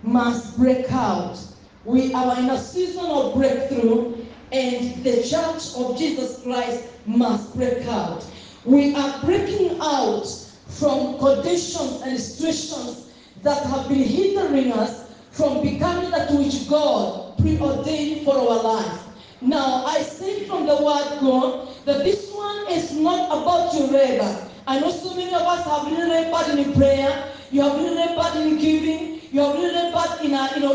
must break out. We are in a season of breakthrough, and the church of Jesus Christ must break out. We are breaking out from conditions and situations that have been hindering us from becoming that which God preordained for our life. Now, I say from the word God that this one is not about your labor. I know so many of us have really labored in prayer, you have really labored in giving, you have really labored in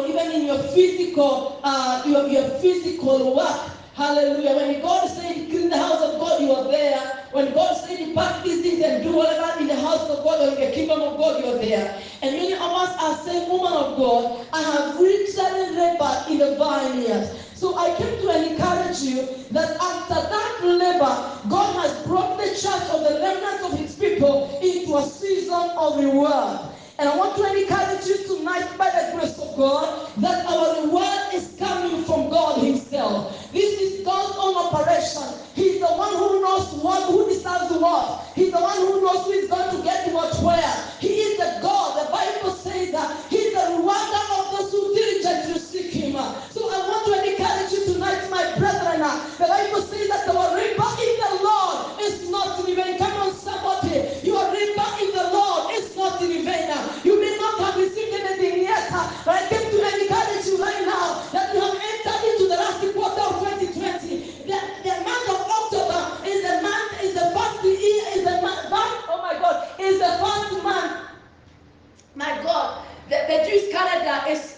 even in your physical your physical work. Hallelujah. When God said clean the house of God, you are there. When God said pack these things and do whatever in the house of God or in the kingdom of God, you are there. And many of us are saying, woman of God, I have literally labored in the vineyard. So I came to encourage you that after that labor, God has brought the church of the remnant of his people into a season of reward. And I want to encourage you tonight by the grace of God that our reward is coming from God himself. This is God's own operation. He's the one who knows who deserves what. He's the one who knows who is going to get what where. He is the God. The Bible says that he's the rewarder of those who diligently seek him. So I want to encourage you tonight, my brethren. The Bible says that our labor in the Lord is not in vain. Come on, somebody. Your labor in the Lord is not in vain. You may not have received anything yet, but I came to encourage you right now that you have entered into the last quarter of 2020. The month of October is the first year, is the month, oh my God, is the first month. My God, the Jewish calendar is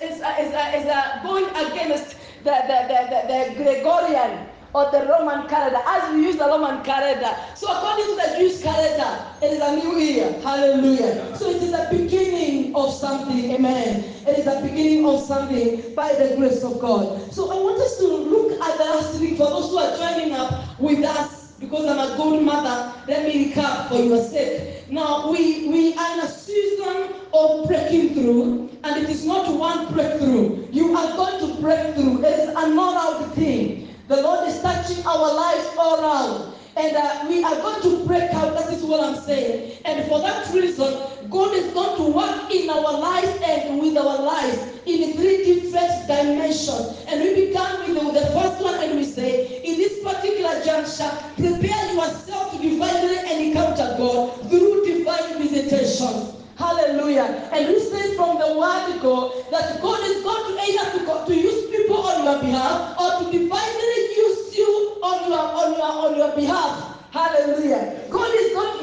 going against the Gregorian or the Roman calendar, as we use the Roman calendar. So according to the Jewish calendar, it is a new year. Hallelujah. So it is the beginning of something. Amen. It is the beginning of something by the grace of God. So I want us to look at the last week for those who are joining up with us. Because I'm a good mother, let me recap for your sake. Now, we are in a season of breaking through, and it is not one breakthrough. You are going to break through. It is an all-out thing. The Lord is touching our lives all around. And we are going to break out. That is what I'm saying. And for that reason, God is going to work in our lives and with our lives in 3 different dimensions. And we began with the first one, and we say, in this particular juncture, prepare yourself to divinely encounter God through divine visitation. Hallelujah. And we say from the word go that God is going to either to use people on your behalf or to divinely use you on your behalf. Hallelujah. You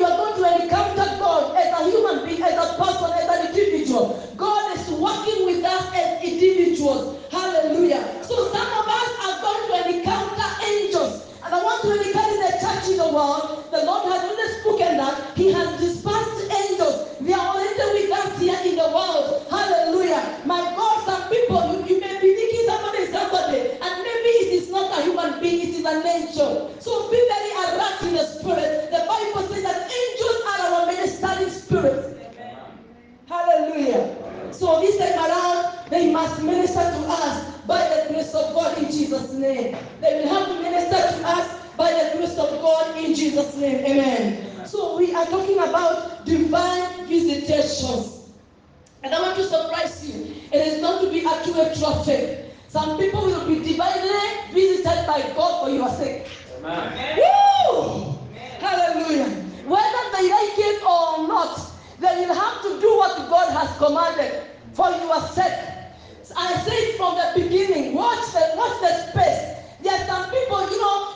are going to encounter God as a human being, as a person, as an individual. God is working with us as individuals. Hallelujah. So some of us are going to encounter angels. And I want to encourage the church in the world. The Lord has really spoken that He has dispersed angels. They are already with us here in the world. Hallelujah. My God, some people, you may be thinking somebody is somebody. And maybe it is not a human being, it is an angel. So be very alert in the spirit. The Bible says that angels are our ministering spirits. Hallelujah. So this time around, they must minister to us by the grace of God in Jesus' name. They will have to minister to us by the grace of God in Jesus' name. Amen. So we are talking about divine visitations. And I want to surprise you. It is not to be accurate traffic. Some people will be divinely visited by God for your sake. Amen. Woo! Hallelujah. Whether they like it or not, they will have to do what God has commanded for your sake. I said from the beginning, watch the space. There are some people,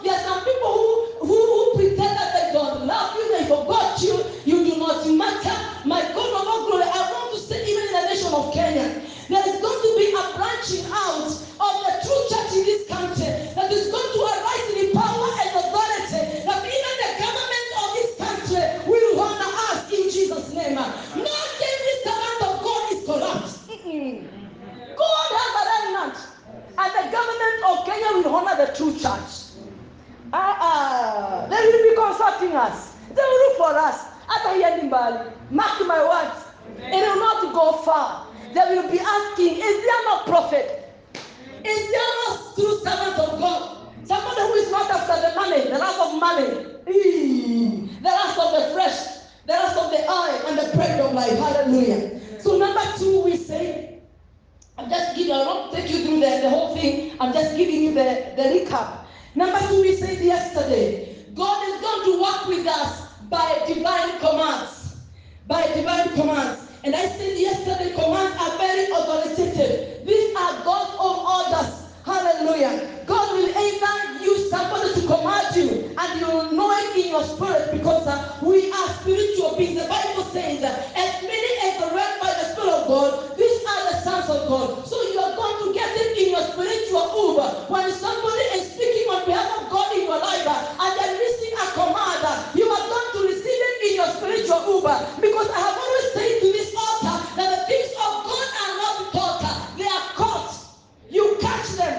there are some people who pretend that they don't love you, they forgot you, you do not matter. My God, of all glory, I want to say, even in the nation of Kenya, there is going to be a branching out of the true church in this country that is going to arise in power and authority, that even the government of this country will honor us in Jesus' name. Not every servant of God is corrupt. God has a remnant, and the government of Kenya will honor the true church. They will be consulting us. They will look for us. Mark my words. It will not go far. They will be asking, is there no prophet? Is there no true servant of God? Somebody who is not after the money, the lust of money, the lust of the flesh, the lust of the eye, and the pride of life. Hallelujah. So number 2, we say, you, I'll not take you through the whole thing. I'm just giving you the recap. Number 2, we said yesterday, God is going to work with us by divine commands. By divine commands. And I said yesterday, commands are very authoritative. These are God's own orders. Hallelujah. God will either use somebody to command you, and you will know it in your spirit, because we are spiritual beings. The Bible says that as many as are led by the Spirit of God, these are the sons of God. So you are going to get it in your spiritual Uber. When somebody is speaking on behalf of God in your life and they're releasing a command, you are going to receive it in your spiritual Uber. Because I have always said to this altar that the things of God are not taught, they are caught. You catch them.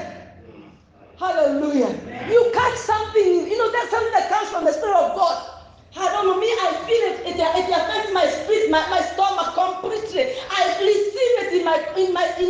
Hallelujah. You catch something, there's something that comes from the Spirit of God. I don't know, me, I feel it. It affects my spirit, my stomach completely. I receive it in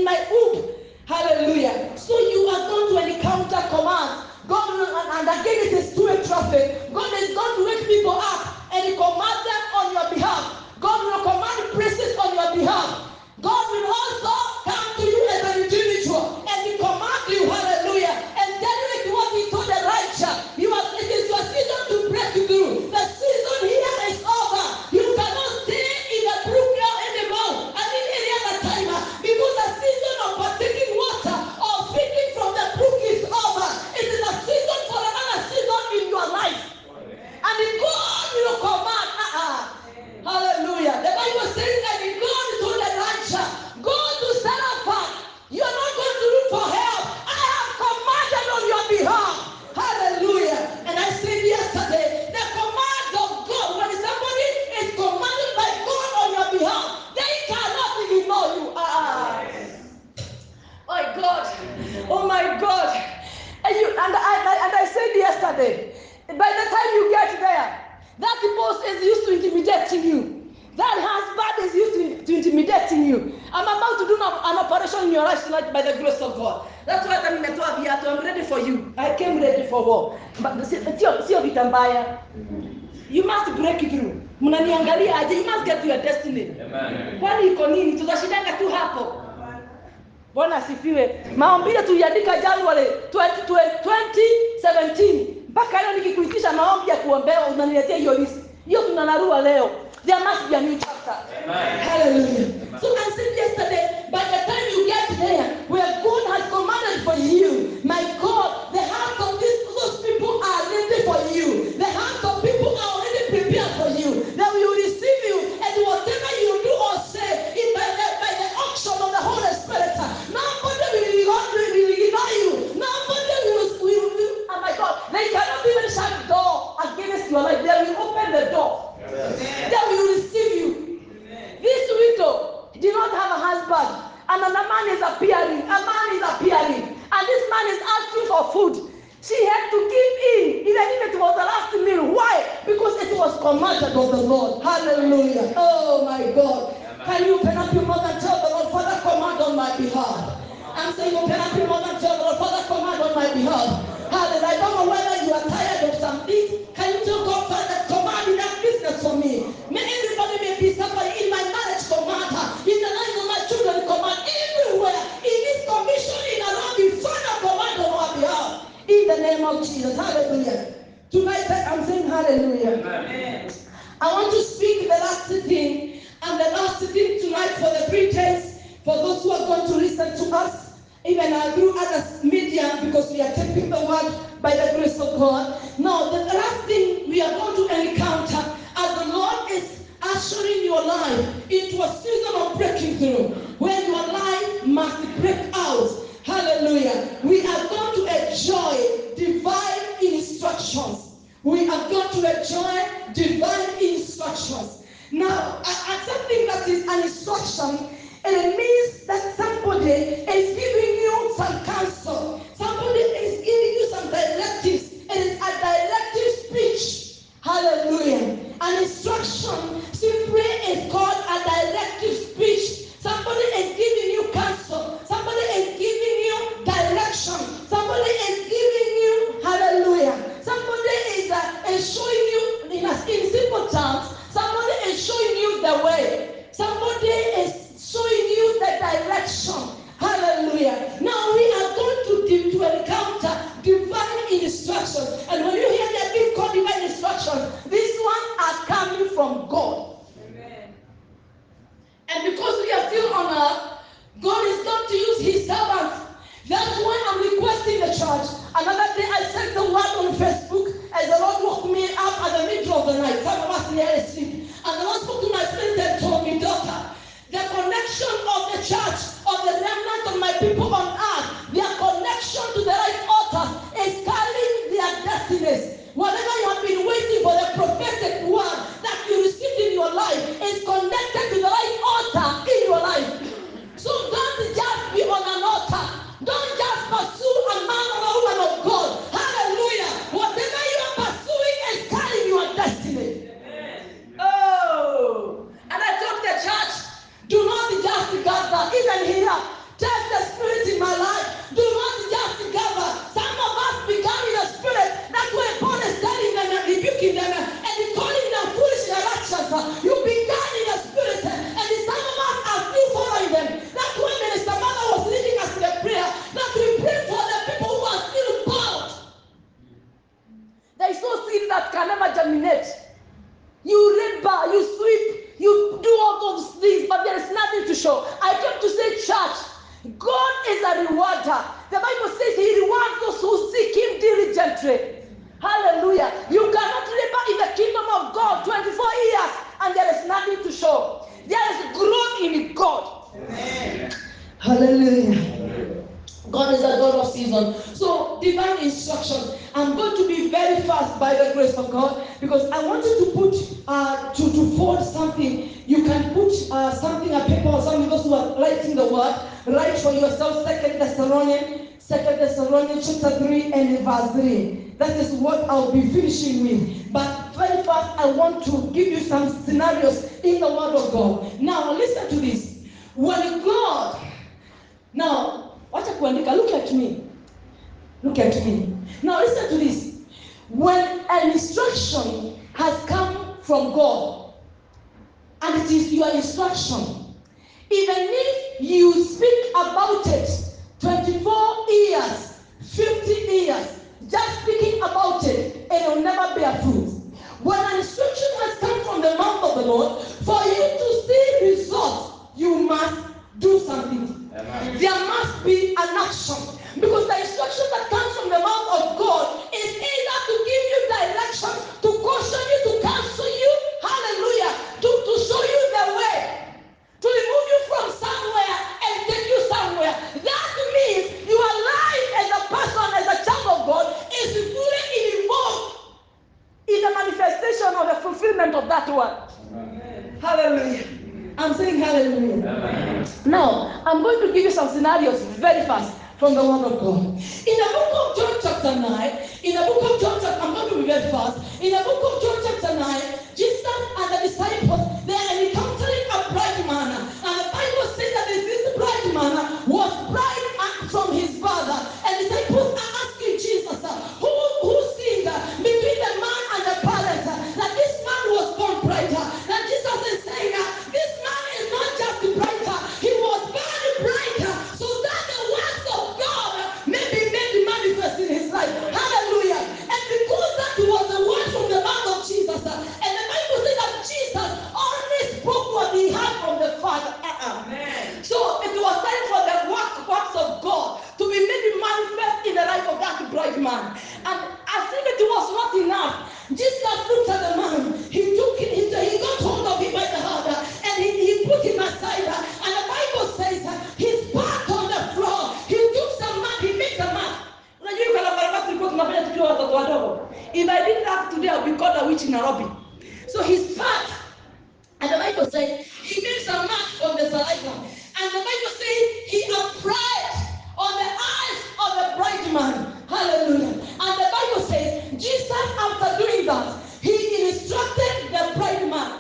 my hoop. Hallelujah. So you are going to encounter commands. God will, and again it is two-way traffic. God is going to wake people up and He commands them on your behalf. God will command places on your behalf. God will also come to you as an individual and He command you, hallelujah, and tell you what He told Elijah. It is your season to break through. The season here is over. You cannot stay in the brook anymore and in any other time, because the season of partaking water or drinking from the brook is over. It is a season for another season in your life. And if God will command, hallelujah. The Bible says that if God told Elijah, go to Zarephath, you are not going to look for help. I have commanded on your behalf. Hallelujah. And I said yesterday, the command of God, when somebody is commanded by God on your behalf, they cannot ignore you. My God. Oh my God. And I said yesterday, by the time you get there, that boss is used to intimidating you. That husband is used to intimidating you. I'm about to do an operation in your life tonight by the grace of God. That's why I'm ready for you. I came ready for war. But you must break through. Mnaniangalia aje, you must get to your destiny. Amen. Kwani iko nini? Tutashindanga tu hapo. Bwana asifiwe. Maombi tuliandika January 2017. Mpaka leo nikikuitisha maombi ya kuombea unaniletea hiyo list. Hiyo tunanarua leo. There must be a new chapter. Amen. Hallelujah. Amen. So I said yesterday, by the time you get there, where God has commanded for you, my God, the hearts of those people are ready for you. The hearts of people are already prepared for you. They will receive you, and whatever you do or say, by the auction of the Holy Spirit, nobody will ignore you. Nobody will, oh my God, they cannot even shut the door against your life. They will open the door. They will receive you. This widow did not have a husband. Another man is appearing. A man is appearing. And this man is asking for food. She had to give in, even if it was the last meal. Why? Because it was commanded of the Lord. Hallelujah. Oh my God. Amen. Can you open up your mouth and tell the Lord, Father, command on my behalf? I'm saying open up your mouth and tell the Lord, Father, command on my behalf. Hallelujah. I don't know whether you are tired of something. Can you tell God, Father, command in that business for me? May everybody may be suffering in my marriage, command her. In the lives of my children, command everywhere. In this commission, in around the Father, command on our behalf. In the name of Jesus. Hallelujah. Tonight, I'm saying hallelujah. Amen. I want to speak the last thing. And the last thing tonight for the 3 days, for those who are going to listen to us, even through other media, because we are taking the word by the grace of God. Now, the last thing we are going to encounter as the Lord is ushering your life into a season of breaking through, where your life must break out. Hallelujah. We are going to enjoy divine instructions. We are going to enjoy divine instructions. Now, something that is an instruction, and it means that somebody is giving you some counsel. Somebody is giving you some directives. It is a directive speech. Hallelujah. An instruction simply is called a directive speech. Somebody is giving you counsel. Somebody is giving you direction. Somebody is giving you, hallelujah. Somebody is showing you, in simple terms, somebody is showing you the way. Somebody is showing you the direction. Hallelujah. use his servants. That's why I'm requesting the church. Another day I sent the word on Facebook as the Lord woke me up at the middle of the night. Some of us nearly sleep. And the Lord spoke to my spirit and told me, daughter, the connection of the church, of the remnant of my people on earth, their connection to the right altar is carrying their destinies. Whatever you have been waiting for, the prophetic word that you received in your life is connected to the right altar in your life. So don't just be on an altar. Don't just pursue a man or a woman of God. Hallelujah. Whatever you are pursuing is carrying your destiny. Oh. And I told the church, do not just gather. Even here, test the spirit in my life. Do not just gather. Some of us began in the spirit. That's why Paul is telling them and rebuking them and calling them foolish interactions. You began in the spirit, and some of us are still following them. That's why Minister Mother was leading us in a prayer that we pray for the people who are still bound. There is no seed that can never germinate. You labor, you sweep, you do all those things, but there is nothing to show. I came to say, church, God is a rewarder. The Bible says he rewards those who seek him diligently. Hallelujah. You cannot labor in the kingdom of God 24 years and there is nothing to show. There is growth in God. Amen. Hallelujah. God is a God of season. So, divine instruction. I'm going to be very fast by the grace of God because I want you to put, to fold something. You can put something, a paper or something, those who are writing the word. Write for yourself 2 Thessalonians chapter 3 and verse 3. That is what I'll be finishing with. But very fast, I want to give you some scenarios in the word of God. Now, listen to this. When God, now, look at me. Look at me. Now listen to this. When an instruction has come from God, and it is your instruction, even if you speak about it 24 years, 50 years, just speaking about it, it will never bear fruit. When an instruction has come from the mouth of the Lord, for you to see results, you must do something. Amen. There must be an action. Because the instruction that comes from the mouth of God is either to give you direction, to caution you, to counsel you, hallelujah, to show you the way, to remove you from somewhere and take you somewhere. That means your life as a person, as a child of God, is fully involved in the manifestation of the fulfillment of that word. Amen. Hallelujah. I'm saying hallelujah. Amen. Now, I'm going to give you some scenarios very fast from the word of God. In the book of John chapter 9, I'm going to be very fast. In the book of John chapter 9, Jesus and the disciples, they are encountering a bright man. And the Bible says that this bright man was bright from his father. And the disciples are asking Jesus, who sinned between the man and the parents, that this man was born brighter. That Jesus is saying, this man is not just brighter, he was very brighter, so that the works of God may be made manifest in his life. Hallelujah. And because that was the word from the mouth of Jesus, and the Bible says that Jesus only spoke what he heard from the Father. Amen. So it was time for the works of God to be made manifest in the life of that bright man. And as if it was not enough, Jesus looked at the man. He got hold of him by the hand, and he put him aside. And the Bible says he spat on the floor. He took some mud, he made some mud. If I did that today, I would be called a witch in Nairobi. So he spat, and the Bible says he made some mud from the saliva. And the Bible says he applied on the eyes of the bright man. Hallelujah. And the Bible says Jesus, after doing that, he instructed the bright man.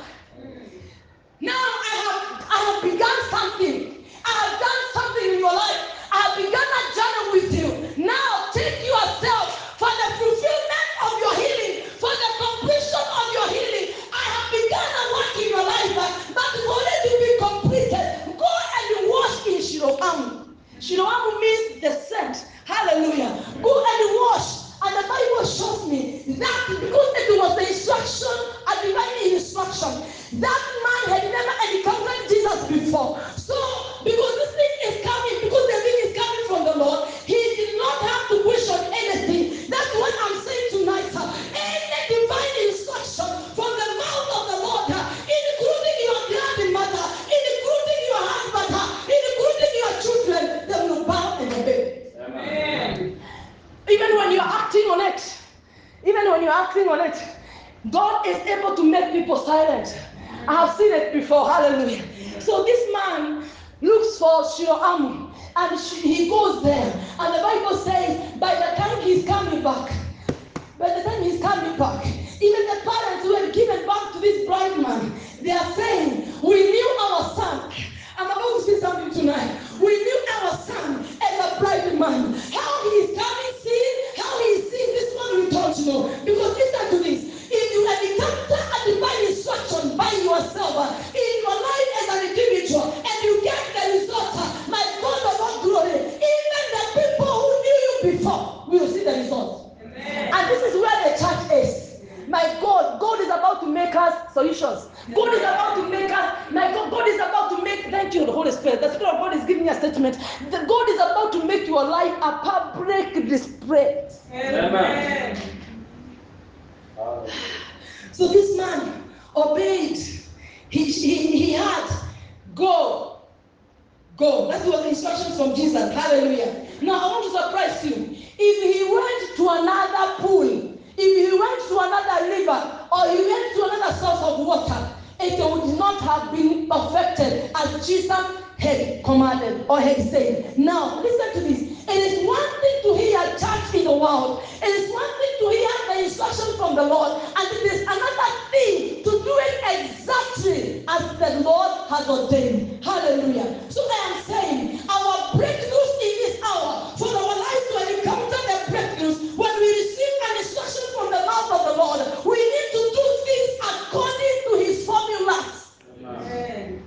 Now I have begun something. I have done something in your life. I have begun a journey with you. Now take yourself for the fulfillment of your healing, for the completion of your healing. I have begun a work in your life, but for it to be completed, go and wash in Shiloam. Shiloam means the scent. Hallelujah. Go and wash. And the Bible shows me that because it was the instruction, a divine instruction, that man had never encountered Jesus before. So, because this thing is coming, because the God is able to make people silent. I have seen it before. Hallelujah. So this man looks for Shiloh and he goes there. And the Bible says by the time he's coming back, even the parents who had given birth to this bright man, they are saying, we knew our son. I'm about to say something tonight. We knew our son as a bright man. How he is coming, how he is seeing this one, we don't know. Because listen to this. If you encounter a divine instruction by yourself in your life as an individual, and you get the result, my God of all glory, even the people who knew you before will see the result. Amen. And this is where the church is. My God is about to make us solutions. God is about to make us, God is about to make, thank you, the Holy Spirit. The Spirit of God is giving me a statement. That God is about to make your life a public display. Amen. So this man obeyed. He had, go. That was the instructions from Jesus. Hallelujah. Now I want to surprise you. If he went to another pool, if he went to another river, or he went to another source of water, it would not have been perfected as Jesus had commanded or had said. Now, listen to this. It is one thing to hear church in the world. It is one thing to hear the instruction from the Lord. And it is another thing to do it exactly as the Lord has ordained. Hallelujah. So I am saying, our breakthroughs in this hour, for our life to encounter the breakthroughs, when we receive an instruction from the mouth of the Lord, we need to do things according to his formulas. Amen.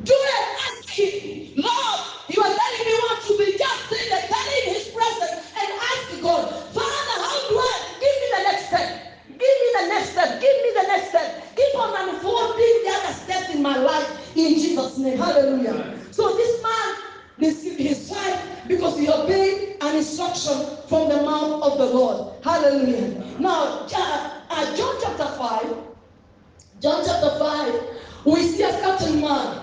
Do it, ask him, Lord, you are telling me what to be, just sitting there, standing in his presence and ask God, Father, how do I, give me the next step, give me the next step, give me the next step, keep on unfolding the other steps in my life, in Jesus' name, hallelujah. So this man received his sight because he obeyed an instruction from the mouth of the Lord, hallelujah. Now, John chapter 5, we see a certain man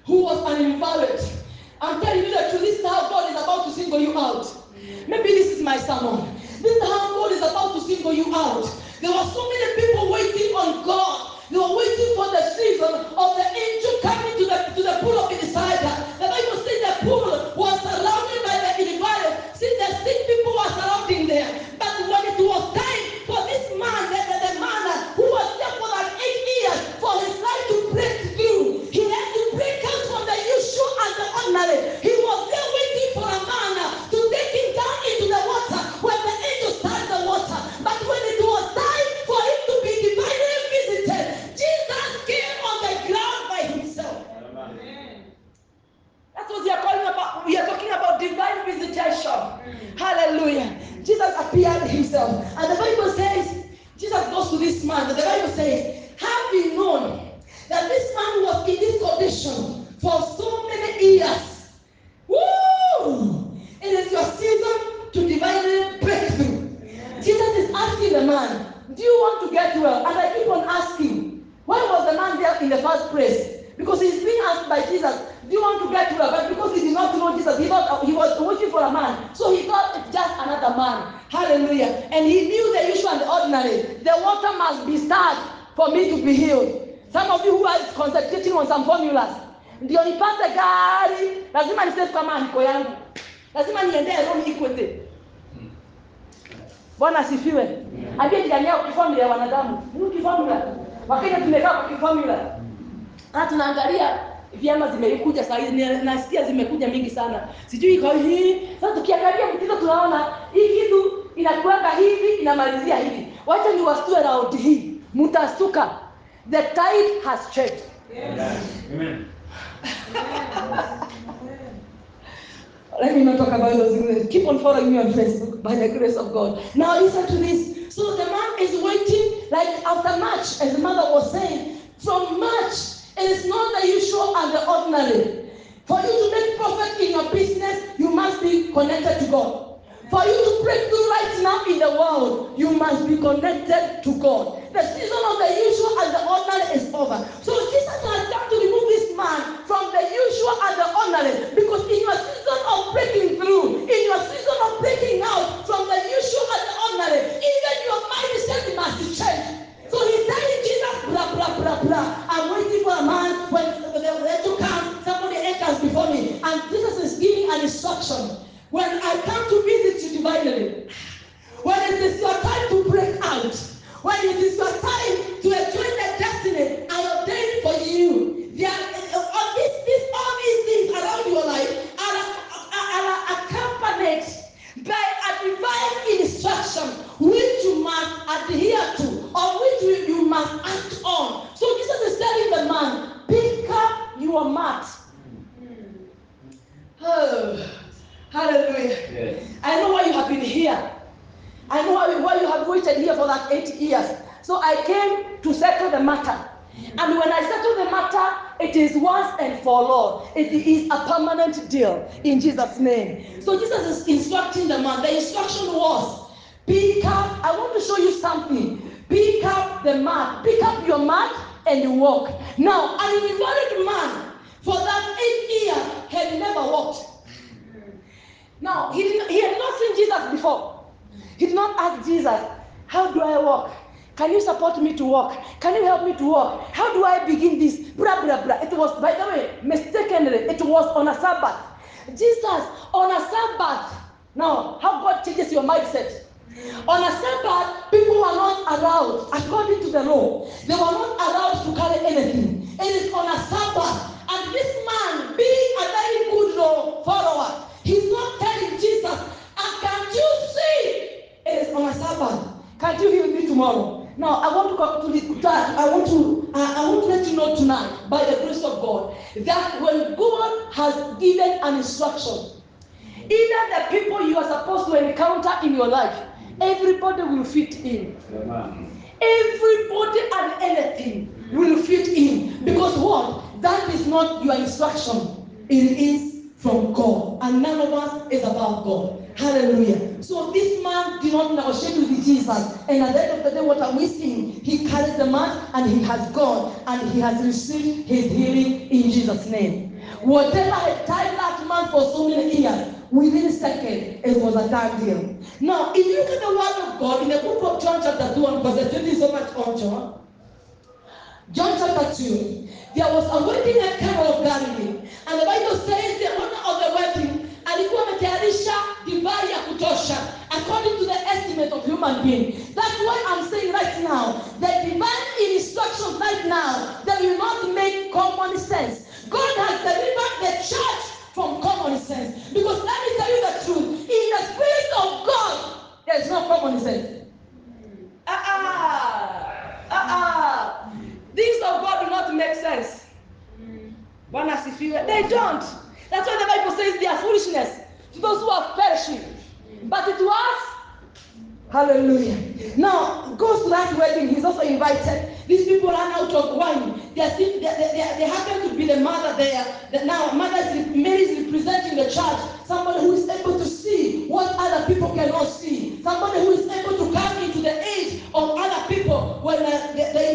who was an invalid. I'm telling you the truth, this is how God is about to single you out. Maybe this is my sermon. This is how God is about to single you out. There were so many people waiting on God. They were waiting for the season of the angel coming to the pool of Bethesda. The Bible says the pool was surrounded by the invalid. See, the sick people were surrounding there. But when it was time for this man, the man who was there for like 8 years, for his life to break through, he had to break out from the usual and the ordinary. He was there waiting for a man to take him down into the water when the angel started the water. But when it was time for him to be divinely visited, Jesus came on the ground by himself. Amen. That's what we are calling about. We are talking about divine visitation. Hallelujah. Jesus appeared himself. And the Bible says, Jesus goes to this man. And the Bible says, have you known that this man was in this condition for so many years? Woo! It is your season to divinely break through. Jesus is asking the man, do you want to get well? And I keep on asking, why was the man there in the first place? Because he's being asked by Jesus, do you want to get well? But because he did not know Jesus, he thought he was waiting for a man. So he thought it's just another man. Hallelujah. And he knew the usual and the ordinary. The water must be stirred for me to be healed. Some of you who are concentrating on some formulas, ndio nipate gari, lazima nisave kama andiko yangu. Lazima niendee Rome Equity. Bwana asifiwe. Ambia jirani yako kiformula ya wanadamu. Ni kiformula. Wakati tumekaa kwa kiformula. Na tunaangalia vyama zimekuja sasa hivi, nasikia zimekuja mingi sana. Sijui kwa hii. Sasa tukiangalia mtindo tunaona hii kitu inakuanga hivi, inamalizia hivi. Wacha ni wastue round hii. Mtasuka. The tide has changed. Yes. Amen. Let me not talk about those things. Keep on following me on Facebook by the grace of God. Now listen to this. So the man is waiting, like after March, as the mother was saying, from March, it is not the usual and the ordinary. For you to make profit in your business, you must be connected to God. For you to break through right now in the world, you must be connected to God. The season of the usual and the ordinary is over. So Jesus has come to remove this man from the usual and the ordinary, because in your season of breaking through, in your season of breaking out from the usual and the ordinary, even your mindset must change. So he an instruction. When I come to visit you divinely, when it is your time to break out, when it is your time to enjoy the destiny I ordained for you, all these things around your life are accompanied by a divine instruction which you must adhere to or which you must act on. So Jesus is telling the man, pick up your mat. Oh, hallelujah. Yes. I know why you have been here. I know why you have waited here for that 8 years. So I came to settle the matter. And when I settle the matter, it is once and for all. It is a permanent deal in Jesus' name. So Jesus is instructing the man. The instruction was, pick up, I want to show you something. Pick up the mat. Pick up your mat and walk. Now, an invalid man for that 8 years had never walked. Now, he had not seen Jesus before. He did not ask Jesus, how do I walk? Can you support me to walk? Can you help me to walk? How do I begin this? Blah, blah, blah. It was, by the way, mistakenly, it was on a Sabbath. Jesus, on a Sabbath. Now, how God changes your mindset. On a Sabbath, people were not allowed, according to the law, they were not allowed to carry anything. It is on a Sabbath. And this man, being a very good law follower, he's not telling Jesus, can't you see? It is on a Sabbath. Can't you hear me tomorrow? Now, I want to come to that. I want to let you know tonight, by the grace of God, that when God has given an instruction, either the people you are supposed to encounter in your life, everybody will fit in. Everybody and anything will fit in. Because what? That is not your instruction. It is from God. And none of us is above God. Hallelujah. So this man did not negotiate with Jesus. And at the end of the day, what are we seeing? He carries the mat and he has gone. And he has received his healing in Jesus' name. Whatever had tied that man for so many years, within a second, it was a done deal. Now, if you look at the word of God in the book of John chapter 2 and verse 20 so much on John. John chapter 2, there was a wedding at Cana of Galilee. And the Bible says the owner of the wedding alikuwa ametayarisha divai ya kutosha according to the estimate of human being. That's why I'm saying right now, the divine instructions right now, they will not make common sense. God has delivered the church from common sense. Because let me tell you the truth, in the Spirit of God, there's no common sense. Things of God do not make sense. They don't. That's why the Bible says they are foolishness to those who are perishing. But it was, hallelujah. Now, goes to that wedding, he's also invited. These people ran out of wine. They happen to be the mother there. Now, Mary is representing the church. Somebody who is able to see what other people cannot see. Somebody who is able to come into the aid of other people when they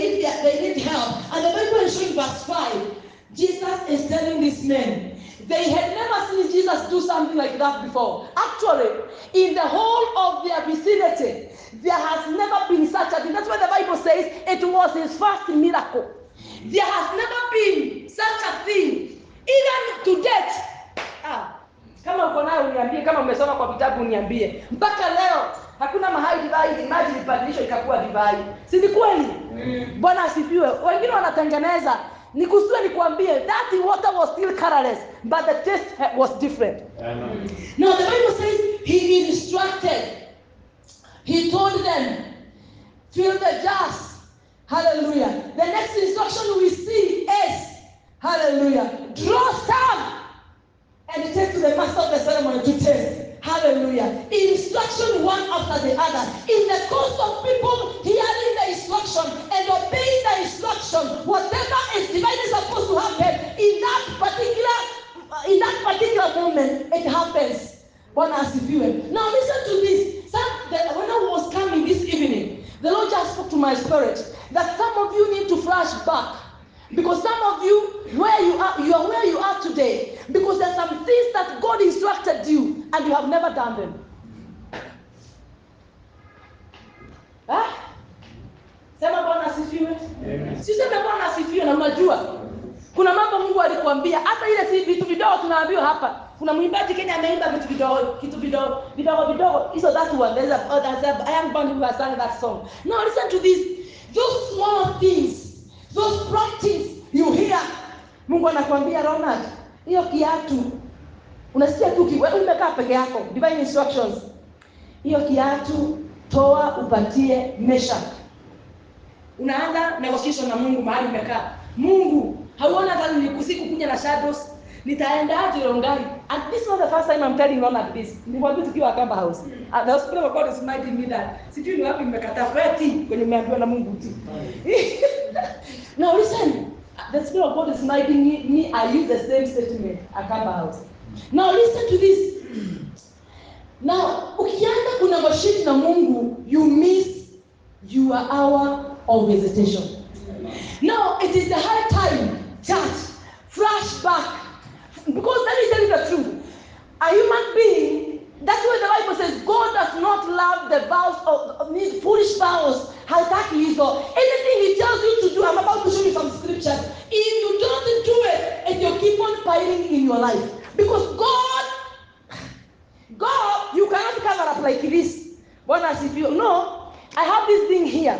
need help. And the Bible is showing verse 5. Jesus is telling these men, they had never seen Jesus do something like that before. Actually, in the whole of their vicinity, there has never been such a thing. That's why the Bible says it was his first miracle. There has never been such a thing, even to date. Kama uko nayo uniambie, kama umesoma kwa vitabu uniambie. Mpaka leo hakuna mahali divai maji ilibadilishwa ikakuwa divai. Si ni kweli? Bwana asifiwe. Wengine wanatengeneza nikusue nikwambie, that water was still colorless, but the taste was different. Amen. Now the Bible says he instructed. He told them, fill the jars. Hallelujah. The next instruction we see is, hallelujah, draw some and take to the master of the ceremony to taste. Hallelujah. Instruction one after the other. In the course of people hearing the instruction and obeying the instruction, whatever is divinely supposed to happen in that particular moment, it happens. Now listen to this. When I was coming this evening, the Lord just spoke to my spirit that some of you need to flash back. Because some of you, you are where you are today. Because there are some things that God instructed you and you have never done them. Sema Bwana asifiwe. Siseme Bwana asifiwe na unajua. Kuna mambo Mungu alikwambia, hata ile si vitu vidogo tunaambiwa hapa. Kuna mwimbaji Kenya ameimba kitu vidogo. So that one, there's a young band who has sung that song. Now listen to this. Those small things, those practice you hear. Mungu anakuambia Ronald, hiyo kiatu unasikia tu wewe umekaa peke yako, divine instructions. Hiyo kiatu toa upatie Meshach. Unaanza negotiation na Mungu mahali umekaa. Mungu, hauona hata nilikusiku kuja na shadows. Nitaendaje Rongai? And this is not the first time I'm telling Ronald this. Nikwambia tukiwa Kamba House. The Spirit of God is reminding me that sijui ni wapi nimekata feti kwenye nimeambiwa na Mungu tu. Now listen. The Spirit of God is reminding me I use the same statement at Kamba House. Now listen to this. Now, ukianza kunegotiate na Mungu, you miss your hour of visitation. Now, it is the high time, church, flashback. Because let me tell you the truth. A human being, that's why the Bible says God does not love the vows of these foolish vows. Anything He tells you to do, I'm about to show you some scriptures. If you don't do it, and you keep on piling in your life. Because God, you cannot cover up like this. As if you know, I have this thing here.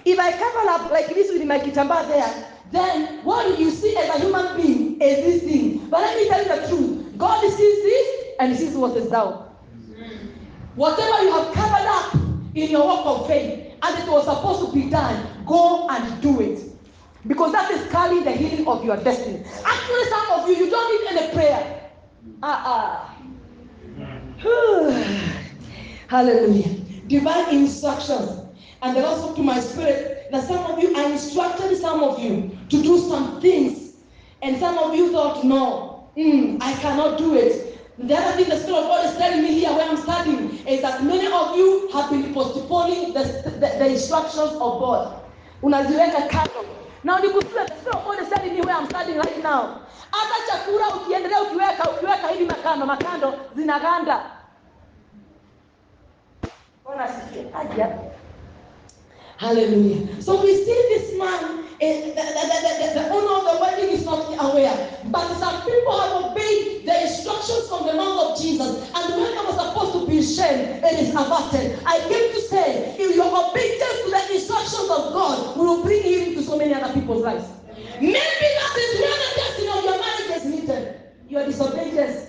If I cover up like this with my kitamba there, then what you see as a human being is this thing. But let me tell you the truth. God sees this and He sees what is down. Whatever you have covered up in your walk of faith and it was supposed to be done, go and do it. Because that is carrying the healing of your destiny. Actually, some of you don't need any prayer. Hallelujah. Divine instructions. And then also to my spirit that some of you, I instructed some of you to do some things. And some of you thought, no, I cannot do it. The other thing the Spirit of God is telling me here where I'm studying is that many of you have been postponing the instructions of God. Unaziweka kando. Now the Spirit of God is telling me where I'm studying right now. Hata chakula ukiendelea ukiweka hivi makando zinaganda. Hallelujah. So we see this man, the owner of the wedding is not aware. But some people have obeyed the instructions from the mouth of Jesus. And when I was supposed to be shamed, it is averted. I came to say, if you are obedient to the instructions of God, we will bring healing to so many other people's lives. Maybe that is where the destiny of your marriage is hidden. Your disobedience.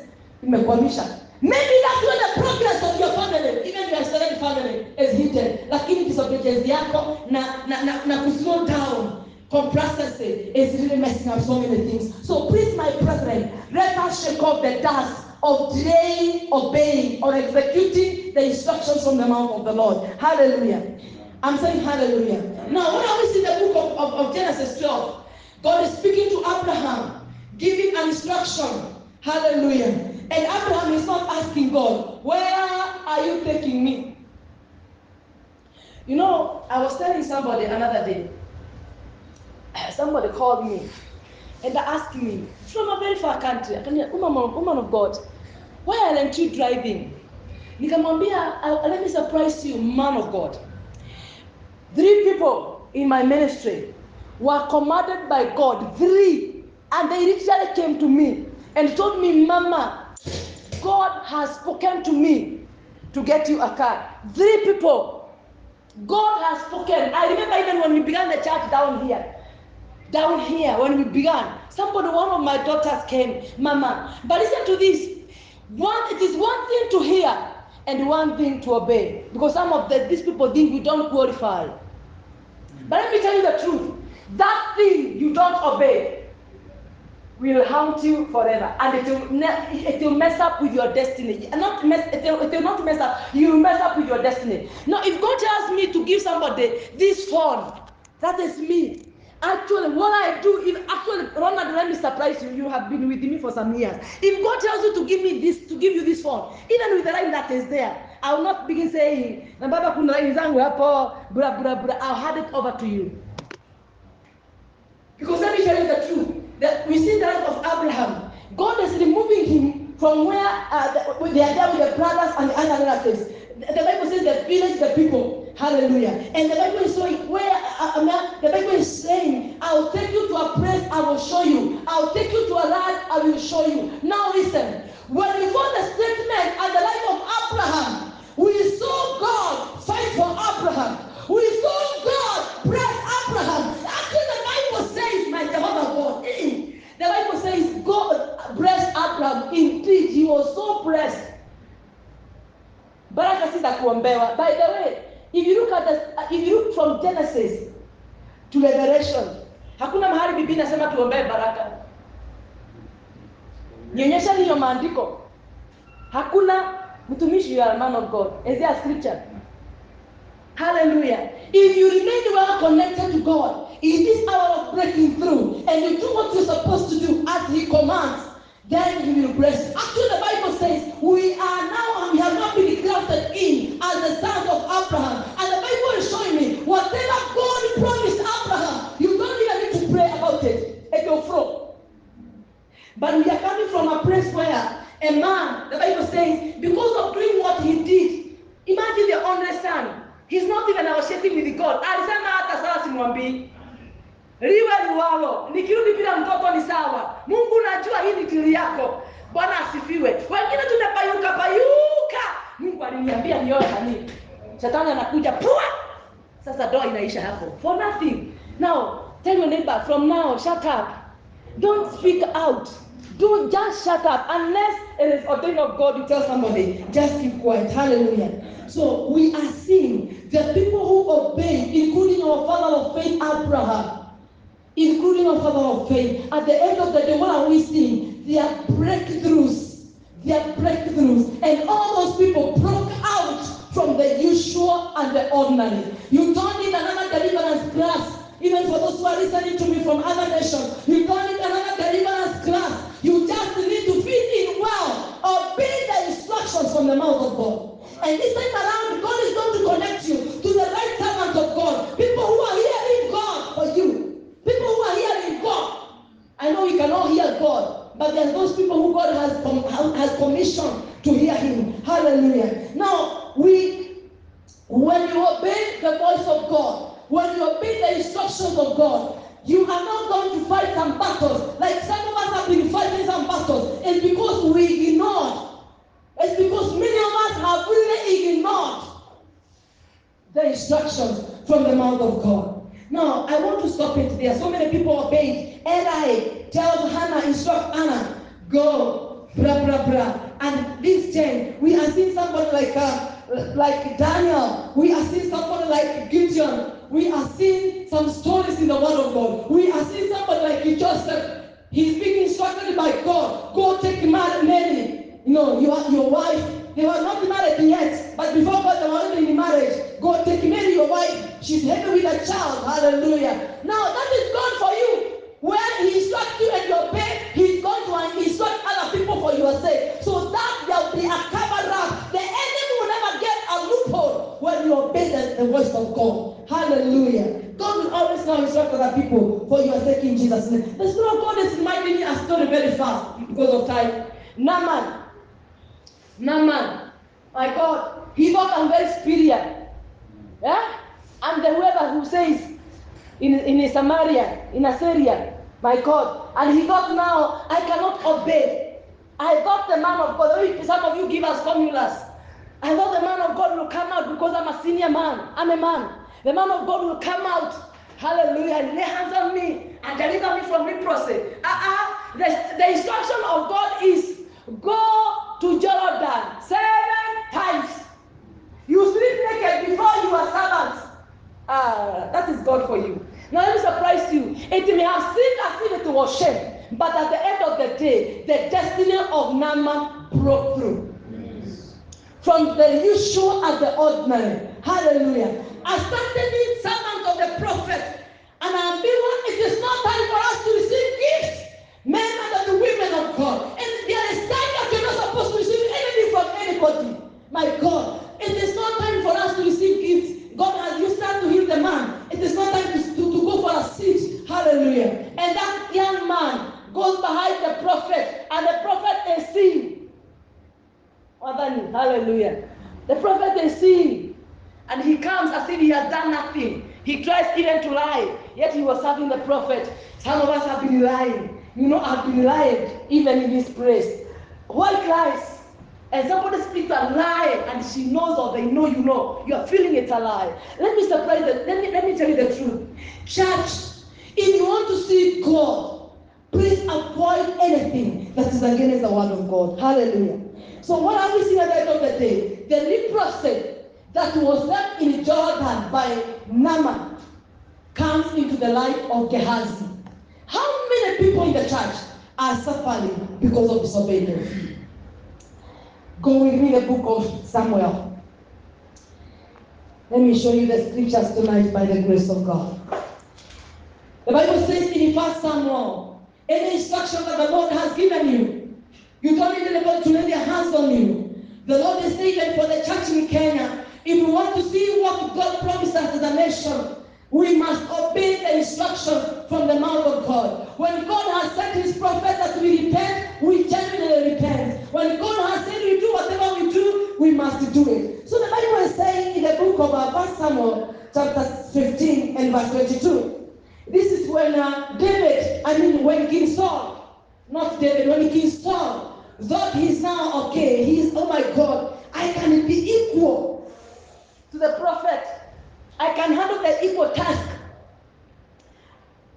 Maybe that's where the progress of your family, even your extended family, is hidden. Lakini disobedience yako na slow down complacency is really messing up so many things. So please, my brethren, let us shake off the dust of delaying, obeying, or executing the instructions from the mouth of the Lord. Hallelujah. I'm saying hallelujah. Now, when I was in the book of Genesis 12, God is speaking to Abraham, giving an instruction. Hallelujah. And Abraham is not asking God, where are you taking me? You know, I was telling somebody another day, somebody called me and asked me, from a very far country, woman of God, why aren't you driving? Nikamwambia, let me surprise you, man of God. 3 people in my ministry were commanded by God, 3, and they literally came to me and told me, Mama, God has spoken to me to get you a car. 3 people. God has spoken. I remember even when we began the church down here, when we began, one of my daughters came, Mama. But listen to this. It is one thing to hear and one thing to obey. Because some of these people think we don't qualify. But let me tell you the truth. That thing you don't obey will haunt you forever, and it will mess up with your destiny. It will not mess up. You will mess up with your destiny. Now, if God tells me to give somebody this phone, that is me. Actually, what I do, Ronald, let me surprise you. You have been with me for some years. If God tells you to give me this, to give you this phone, even with the line that is there, I will not begin saying, I'll hand it over to you. Because let me tell you the truth. That we see the life of Abraham. God is removing him from where they are there with the brothers and the other relatives. The Bible says the village, the people. Hallelujah. And the Bible is showing the Bible is saying, I'll take you to a place, I will show you. I'll take you to a land, I will show you. Now listen, when we found the statement and the life of Abraham, we saw God fight for Abraham. We saw God bless Abraham. Actually, the Bible says, my Jehovah God, the Bible says God blessed Abraham. Indeed, he was so blessed. Baraka si za kuombewa. By the way, if you look from Genesis to Revelation, hakuna mahali Biblia inasema tuombee baraka. Nionyesha hiyo maandiko. Hakuna mtumishi, you are a man of God. Is there a scripture? Hallelujah. If you remain well connected to God in this hour of breaking through and you do what you're supposed to do as He commands, then He will bless you. Actually, the Bible says we have not been grafted in as the sons of Abraham. And the Bible is showing me whatever God promised Abraham, you don't even need to pray about it. It will flow. But we are coming from a place where a man, the Bible says, because of doing what he did, imagine the only son. He's not even negotiating with God. Alisema hata sasa simwambii. Liwe liwalo, nikirudi bila mtoto ni sawa. Mungu unajua hii ni dili yako. Bwana asifiwe. Wengine tunapayuka. Mungu aliniambia nioe nani. Shetani anakuja pua. Sasa doa inaisha hapo. For nothing. Now, tell your neighbor, from now, shut up. Don't speak out. Don't just shut up. Unless it is ordained of God, you tell somebody, just keep quiet. Hallelujah. So we are seeing the people who obeyed, including our father of faith, Abraham, including our father of faith. At the end of the day, what are we seeing? Their breakthroughs. And all those people broke out from the usual and the ordinary. You don't need another deliverance class. Even for those who are listening to me from other nations, you don't need another deliverance class. You just need to fit in well, obey the instructions from the mouth of God. And this time around, God is going to connect you to the right servant of God. People who are hearing God for you. People who are hearing God. I know you cannot hear God, but there are those people who God has commissioned to hear Him. Hallelujah. Now, when you obey the voice of God, when you obey the instructions of God, you are not going to fight some battles. Like some of us have been fighting some battles. It's because we ignored. It's because many of us have really ignored the instructions from the mouth of God. Now, I want to stop it there. So many people obeyed. Eli tells Hannah, instruct Hannah, go, blah, blah, blah. And this time, we are seeing somebody like Daniel. We are seeing somebody like Gideon. We are seeing some stories in the Word of God. We are seeing somebody like Joseph. He's being instructed by God. Go take Mary. You know, your wife. They were not married yet, but before God, they were already in marriage. Go take Mary, your wife. She's heavy with a child. Hallelujah. Now, that is God for you. When He instructs you and you obey, He's going to instruct other people for your sake. So that there will be a cover-up. The enemy will never get a loophole when you obey the voice of God. Hallelujah. God will always now instruct other people for your sake in Jesus' name. The Spirit of God is reminding me a story very fast because of time. Naaman, my God, he got a very superior. Yeah? And the whoever who says in Samaria, in Assyria, my God, and he got now, I cannot obey. I thought the man of God, some of you give us formulas. I thought the man of God will come out because I'm a senior man. I'm a man. The man of God will come out, hallelujah, and lay hands on me and deliver me from leprosy. The instruction of God is go to Jordan 7 times. You sleep naked before you are servants. That is God for you. Now let me surprise you. It may have seemed as if it was shame, but at the end of the day, the destiny of Naaman broke through. Yes. From the usual and the ordinary. Hallelujah. A certain servant of the prophet, and it is not time for us to receive gifts. Men and the women of God. And there is time that you're not supposed to receive anything from anybody. My God, it is not time for us to receive gifts. God has used us to heal the man. It is not time to go for a seat. Hallelujah. And that young man goes behind the prophet, and the prophet is seeing. Hallelujah. The prophet is seeing. And he comes as if he has done nothing. He tries even to lie, yet he was serving the prophet. Some of us have been lying. I've been lying even in this place. Why Christ? And somebody speaks a lie and she knows or they know you are feeling it's a lie. Let me surprise them. Let me tell you the truth. Church, if you want to see God, please avoid anything that is against the word of God. Hallelujah. So what are we seeing at the end of the day? The leprosy that was left in Jordan by Naaman comes into the life of Gehazi. How many people in the church are suffering because of disobedience? Go with me the book of Samuel. Let me show you the scriptures tonight by the grace of God. The Bible says in 1 Samuel, any instruction that the Lord has given you, you don't need anybody to lay their hands on you. The Lord is saying for the church in Kenya, if we want to see what God promised us as a nation, we must obey the instruction from the mouth of God. When God has sent his prophet that we repent, we genuinely repent. When God has said we do whatever we do, we must do it. So the Bible is saying in the book of 1 Samuel, chapter 15 and verse 22, this is when when King Saul, not David, when King Saul thought he's now okay, oh my God, I can be equal to the prophet. I can handle the equal task.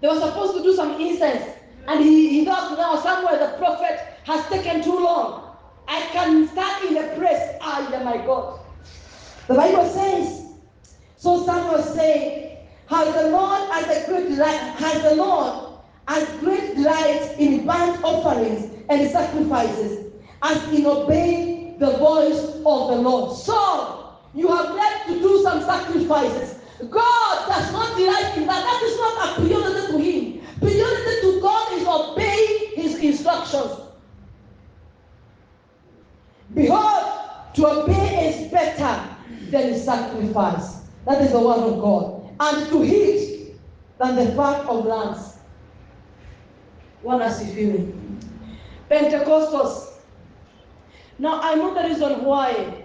They were supposed to do some incense, and he thought, now Samuel the prophet has taken too long. I can start in the praise. My God. The Bible says, so Samuel said, has the Lord as great delight in burnt offerings and sacrifices as in obeying the voice of the Lord. So you have left to do some sacrifices. God does not delight in that. That is not a priority to him. Priority to God is obeying his instructions. Behold, to obey is better than sacrifice. That is the word of God. And to eat than the fat of lambs. What does he feel? Pentecostals. Now I know the reason why.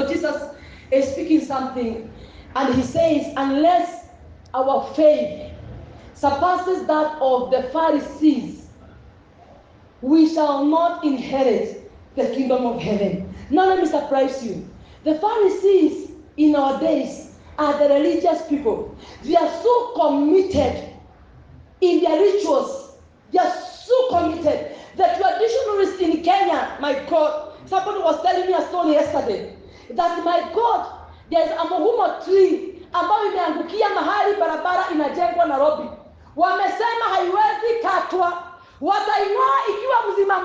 Jesus is speaking something, and he says, unless our faith surpasses that of the Pharisees, we shall not inherit the kingdom of heaven. Now let me surprise you. The Pharisees in our days are the religious people. They are so committed in their rituals. They are so committed. The traditionalists in Kenya, my God, somebody was telling me a story yesterday that, my God, there's a muhuma tree ambayo imeangukia mahali barabara inajengwa Nairobi. Wamesema haiwezi katwa. Watainua ikiwa mzima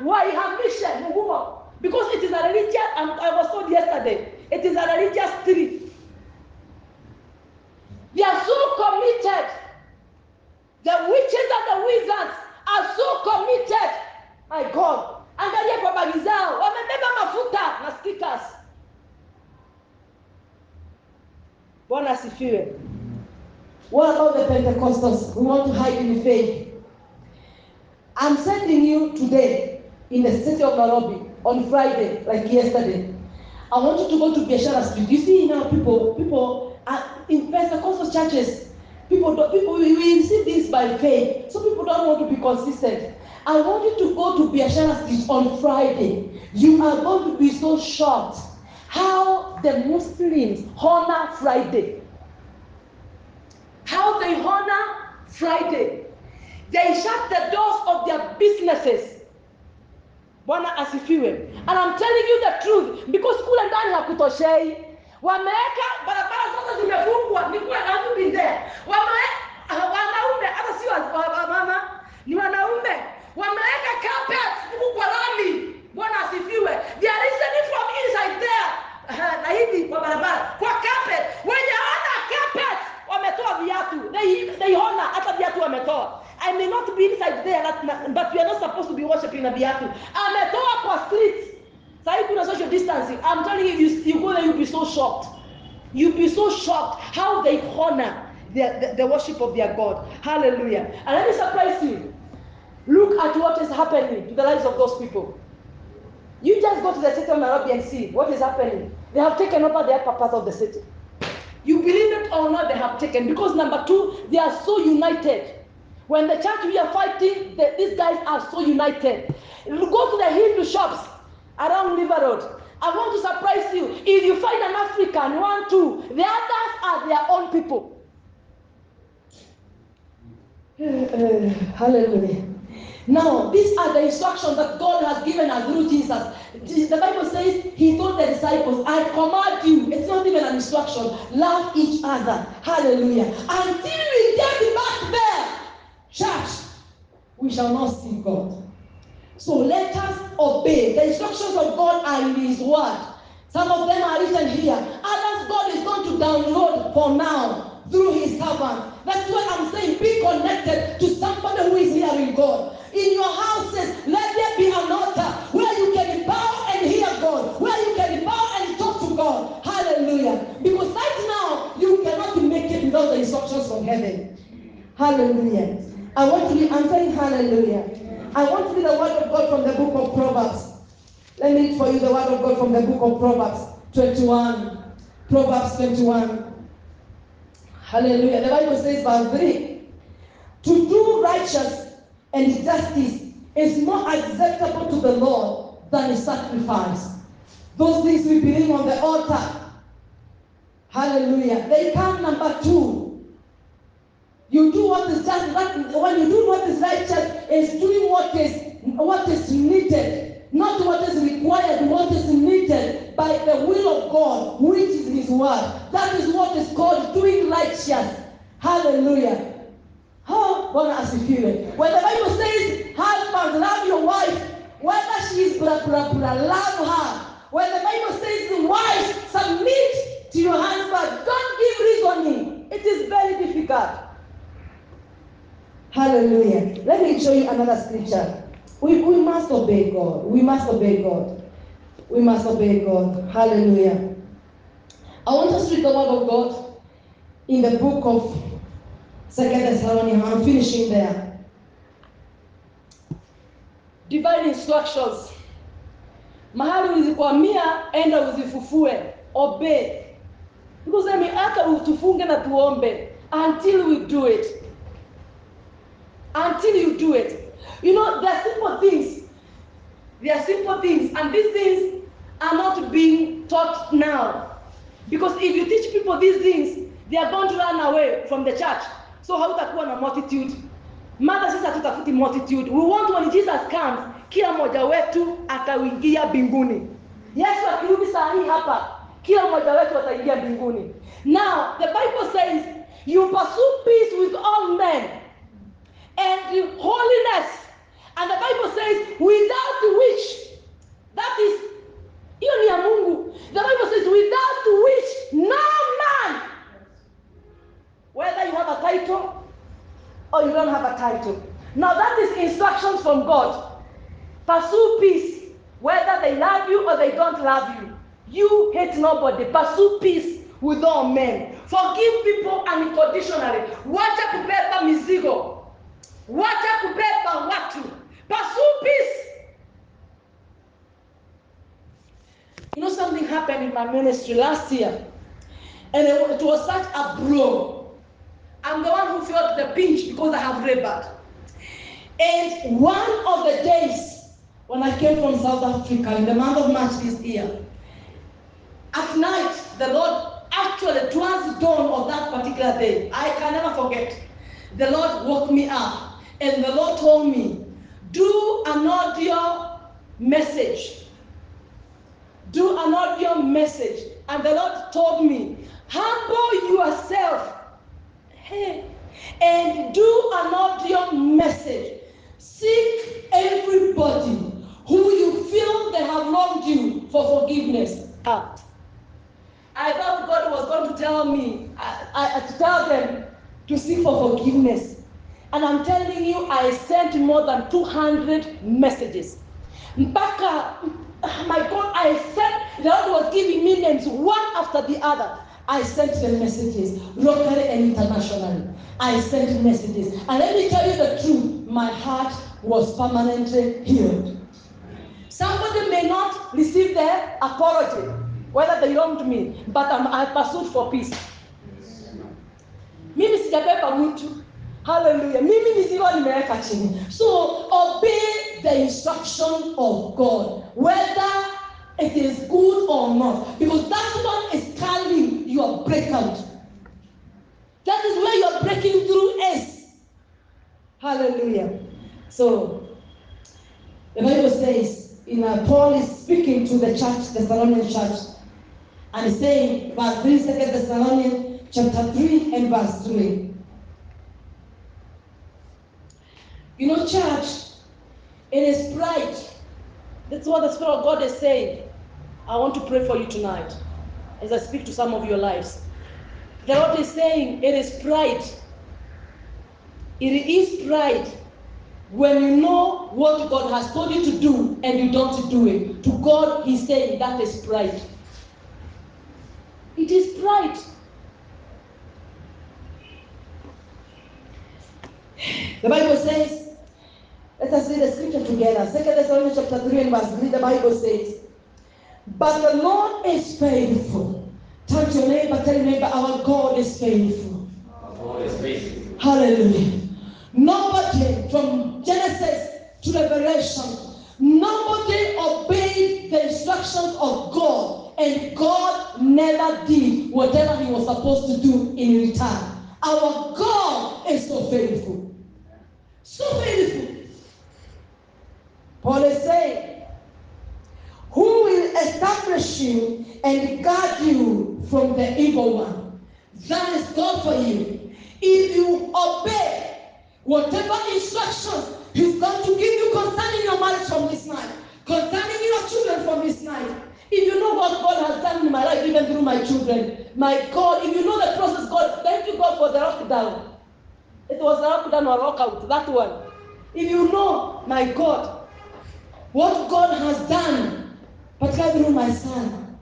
waihamishe muhuma, because it is a religious, I was told yesterday, it is a religious tree. They are so committed. The witches and the wizards are so committed. My God. Angalia kwa bagi zao, wamebeba mafuta na stickers. Bwana asifiwe. What about the Pentecostals? We want to hide in faith. I'm sending you today in the city of Nairobi on Friday, like yesterday. I want you to go to Biashara Street. You see now people in Pentecostal churches, people we receive this by faith. Some people don't want to be consistent. I want you to go to Biashara Street on Friday. You are going to be so shocked how the Muslims honor Friday. How they honor Friday. They shut the doors of their businesses. Bwana asifiwe. And I'm telling you the truth, because kule ndani hakutoshei. Wameweka barabara zote zimefungwa. Nikuwa na watu binde. Wanaume, hata si mama, ni wanaume. Wameweka carpet huku kwa lami. Bwana asifiwe. They are listening from inside there. Na hivi kwa barabara. Kwa carpet. Wenye hawana carpet wametoa viatu. They honor hata viatu wametoa. I may not be inside there, but we are not supposed to be worshiping na viatu. Ametoa kwa street. Sasa kuna social distancing. I'm telling you, you go there, you'll be so shocked. You'll be so shocked how they honor the worship of their God. Hallelujah. And let me surprise you. Look at what is happening to the lives of those people. You just go to the city of Nairobi and see what is happening. They have taken over the upper part of the city. You believe it or not, they have taken. Because number two, they are so united. When the church we are fighting, these guys are so united. Go to the Hindu shops around River Road. I want to surprise you. If you find an African, 1, 2, the others are their own people. Hallelujah. Now, these are the instructions that God has given us through Jesus. The Bible says, He told the disciples, I command you. It's not even an instruction. Love each other. Hallelujah. Until we get back there, church, we shall not see God. So let us obey. The instructions of God are in His word. Some of them are written here. Others God is going to download for now through His servant. That's why I'm saying be connected to somebody who is hearing God. In your houses, let there be an altar where you can bow and hear God, where you can bow and talk to God. Hallelujah. Because right now, you cannot make it without the instructions from heaven. Hallelujah. I'm saying hallelujah. I want to read the word of God from the book of Proverbs. Let me read for you the word of God from the book of Proverbs 21. Proverbs 21. Hallelujah. The Bible says, verse 3. To do righteous and justice is more acceptable to the Lord than a sacrifice. Those things we believe on the altar. Hallelujah. They come number 2. You do what is just when you do what is righteous, is doing what is needed, not what is required, what is needed by the will of God, which is His word. That is what is called doing righteous. Hallelujah. Oh, God has it. When the Bible says, husbands, love your wife, whether she is love her. When the Bible says, wives, submit to your husband, don't give reasoning. It is very difficult. Hallelujah. Let me show you another scripture. We must obey God. We must obey God. We must obey God. Hallelujah. I want us to read the word of God in the book of 2 Thessalonians. I'm finishing there. Divine instructions. Mahali ulizikwamia, enda uzifufue. Obey. Because hata utufunge na tuombe until we do it. Until you do it. You know, there are simple things. There are simple things. And these things are not being taught now. Because if you teach people these things, they are going to run away from the church. So hautakuwa na multitude. Mother sisi hatutafuti multitude. We want when Jesus comes, kila mmoja wetu atauingia mbinguni. Yesu akirudi saa hii hapa, kila mmoja wetu ataingia mbinguni. Now, the Bible says, you pursue peace with all men and holiness. And the Bible says, without which, that is, hiyo ni ya Mungu. The Bible says, without which no man, whether you have a title or you don't have a title. Now that is instructions from God. Pursue peace, whether they love you or they don't love you. You hate nobody. Pursue peace with all men. Forgive people unconditionally. Wacha kubeba mizigo. Wacha kubeba watu. Pursue peace. You know, something happened in my ministry last year. And it was such a blow. I'm the one who felt the pinch because I have labored. And one of the days when I came from South Africa in the month of March this year, at night, the Lord actually, towards dawn of that particular day, I can never forget, the Lord woke me up and the Lord told me, do an audio message. Do an audio message. And the Lord told me, humble yourself. Hey, and do an audio message. Seek everybody who you feel they have wronged you for forgiveness. I thought God was going to tell me, to tell them to seek for forgiveness. And I'm telling you, I sent more than 200 messages. Mpaka, my God, I sent, the Lord was giving me names one after the other. I sent them messages, locally and internationally. I sent messages. And let me tell you the truth, my heart was permanently healed. Somebody may not received their apology, whether they wronged me, but I pursued for peace. Mimi sijabeba mtu. Hallelujah. Mimi mizigo nimeweka chini. So obey the instruction of God, whether it is good or not, because that one is carrying your breakout. That is where your breaking through is. Hallelujah. So the Bible says, Paul is speaking to the church, the Thessalonian church, and he's saying, verse 3, 2 Thessalonians chapter 3 and verse 3. You know, church, it is pride. That's what the Spirit of God is saying. I want to pray for you tonight as I speak to some of your lives. The Lord is saying, it is pride. It is pride when you know what God has told you to do and you don't do it. To God, He's saying that is pride. It is pride. The Bible says, let us read the scripture together. 2 Thessalonians chapter 3 and verse 3, the Bible says, but the Lord is faithful. Turn to your neighbor, tell your neighbor, our God is faithful. Our God is faithful. Hallelujah. Nobody from Genesis to Revelation, nobody obeyed the instructions of God, and God never did whatever He was supposed to do in return. Our God is so faithful. So faithful. Paul is saying, who will establish you and guard you from the evil one? That is God for you. If you obey whatever instructions He's going to give you concerning your marriage from this night, concerning your children from this night. If you know what God has done in my life, even through my children, my God, if you know the process, God, thank you, God, for the lockdown. It was a lockdown or lockout, that one. If you know, my God, what God has done, particularly through my son,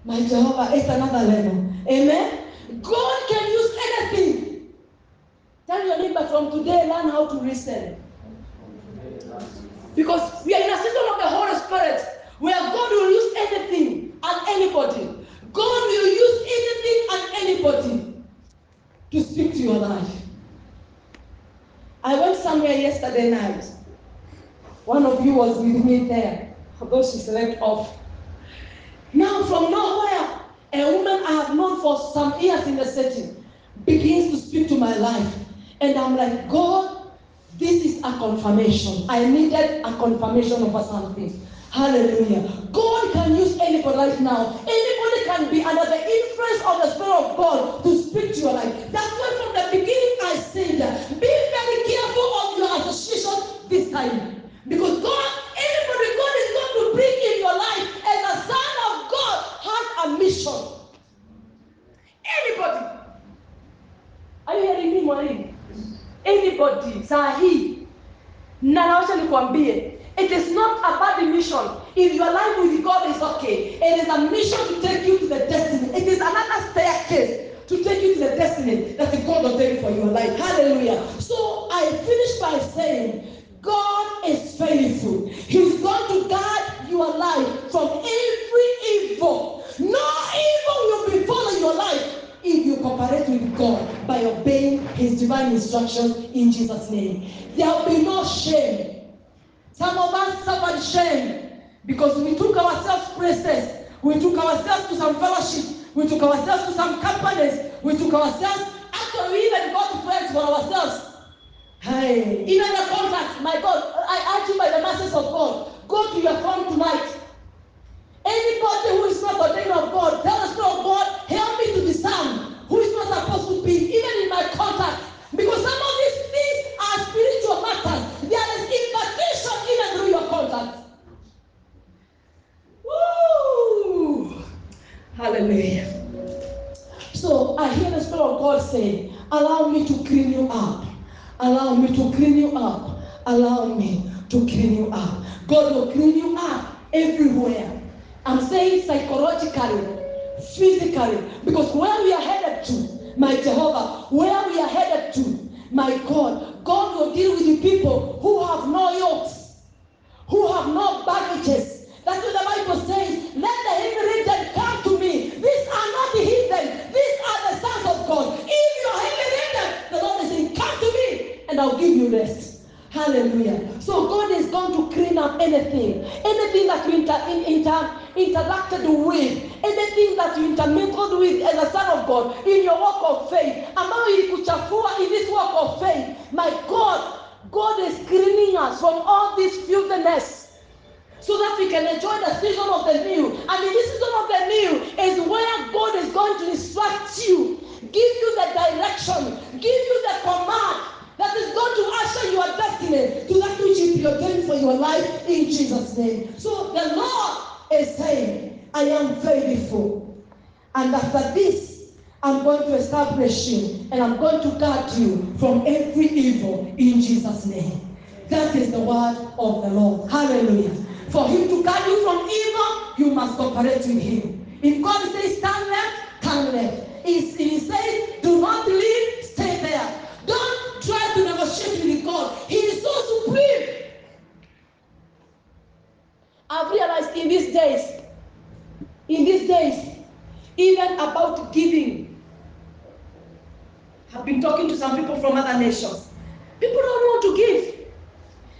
my Jehovah, it's another level. Amen? God can use anything. Tell your neighbor, from today, learn how to listen. Because we are in a season of the Holy Spirit where God will use anything and anybody. God will use anything and anybody to speak to your life. I went somewhere yesterday night. One of you was with me there, although she slept off. Now, from nowhere, a woman I have known for some years in the setting begins to speak to my life. And I'm like, God, this is a confirmation. I needed a confirmation of something. Hallelujah. God can use anybody right now. Anybody can be under the influence of the Spirit of God to speak to your life. That's why from the beginning I said, be very careful of your association this time. Because God, anybody God is going to bring in your life as a son of God has a mission. Anybody. Are you hearing me, Maureen? Anybody. Sahi. Nanaosha nikwambie. It is not about the mission. If your life with God is okay, it is a mission to take you to the destiny. It is another staircase to take you to the destiny that God ordained for your life. Hallelujah. So I finish by saying, God is faithful. He's going to guard your life from every evil. No evil will befall your life if you cooperate with God by obeying His divine instructions in Jesus' name. There will be no shame. Some of us suffered shame because we took ourselves places. We took ourselves to some fellowship. We took ourselves to some companies. We took ourselves, actually we even got friends for ourselves. Hey, even the contacts, my God, I urge you by the mercies of God, go to your phone tonight. Anybody who is not ordained of God, tell the Spirit of God, help me to discern who is not supposed to be, even in my contact. Because some of these things are spiritual matters. There is invitation even through your contacts. Woo! Hallelujah. So I hear the Spirit of God saying, allow me to clean you up. Allow me to clean you up. Allow me to clean you up. God will clean you up everywhere. I'm saying psychologically, physically, because where we are headed to, my Jehovah, where we are headed to, my God, God will deal with the people who have no yokes, who have no baggages. That's what the Bible says. you rest. Hallelujah. So God is going to clean up anything that you interacted with, anything that you intermingled with as a son of God in your walk of faith, ambayo ilikuchafua in this walk of faith. My God is cleaning us from all this filthiness, so that we can enjoy the season of the new. And in this season of the new is where God is going to instruct you, give you the direction, give you the command that is going to usher your destiny to that which you ordained for your life in Jesus' name. So the Lord is saying, I am faithful. And after this, I'm going to establish you, and I'm going to guard you from every evil in Jesus' name. That is the word of the Lord. Hallelujah. For him to guard you from evil, you must cooperate with him. If God says turn left, turn left. If he says do not leave, stay there. Don't try to negotiate with God. He is so supreme. I've realized in these days, even about giving, I've been talking to some people from other nations. People don't want to give.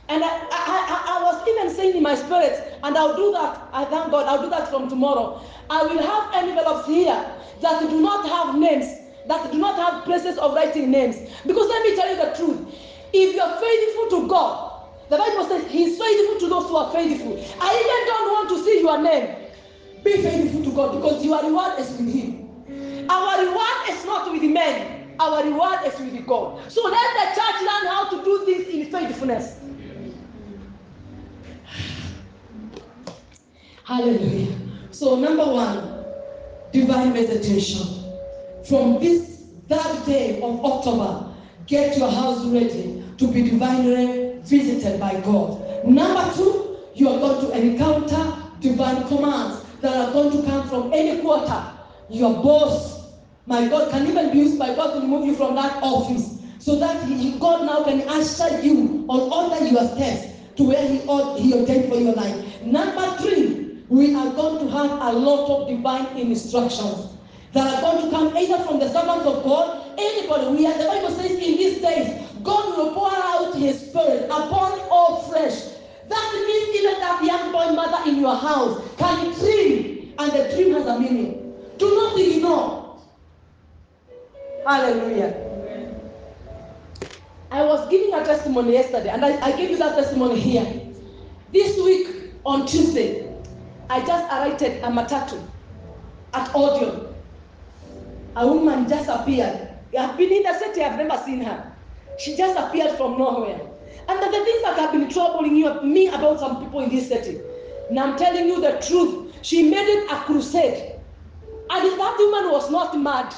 And I was even saying in my spirit, and I'll do that, I thank God, I'll do that from tomorrow. I will have envelopes here that do not have names, that do not have places of writing names. Because let me tell you the truth. If you're faithful to God, the Bible says he's faithful to those who are faithful. I even don't want to see your name. Be faithful to God, because your reward is with him. Our reward is not with men. Our reward is with God. So let the church learn how to do this in faithfulness. Hallelujah. So number one, divine visitation. From this third day of October, get your house ready to be divinely visited by God. Number two, you are going to encounter divine commands that are going to come from any quarter. Your boss, my God, can even be used by God to remove you from that office, so that God now can usher you on order your steps to where he ordained for your life. Number three, we are going to have a lot of divine instructions that are going to come either from the servants of God, anybody. The Bible says in these days, God will pour out his spirit upon all flesh. That means even that young boy mother in your house can dream, and the dream has a meaning. Do not ignore. Hallelujah. I was giving a testimony yesterday, and I gave you that testimony here. This week, on Tuesday, I just alighted a matatu at Odeon. A woman just appeared. I've been in the city, I've never seen her. She just appeared from nowhere. And the things that have been troubling me about some people in this city. And I'm telling you the truth. She made it a crusade. And that woman was not mad.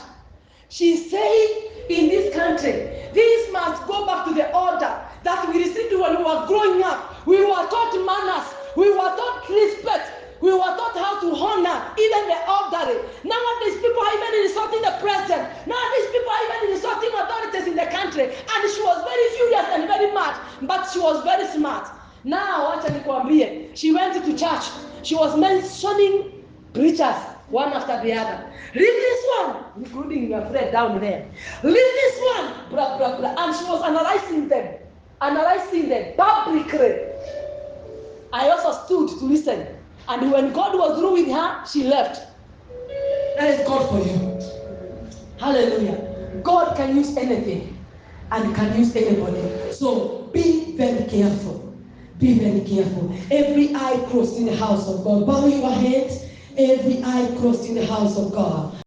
She said, in this country, this must go back to the order that we received when we were growing up. We were taught manners. We were taught respect. We were taught how to honor even the elderly. Nowadays, people are even insulting the president. Nowadays, people are even insulting authorities in the country. And she was very furious and very mad, but she was very smart. Now, she went to church. She was mentioning preachers, one after the other. Leave this one, including your friend down there. Leave this one, blah, blah, blah. And she was analyzing them publicly. I also stood to listen. And when God was through with her, she left. That is God for you. Hallelujah. God can use anything and can use anybody. So be very careful. Be very careful. Every eye crossed in the house of God. Bow your heads. Every eye crossed in the house of God.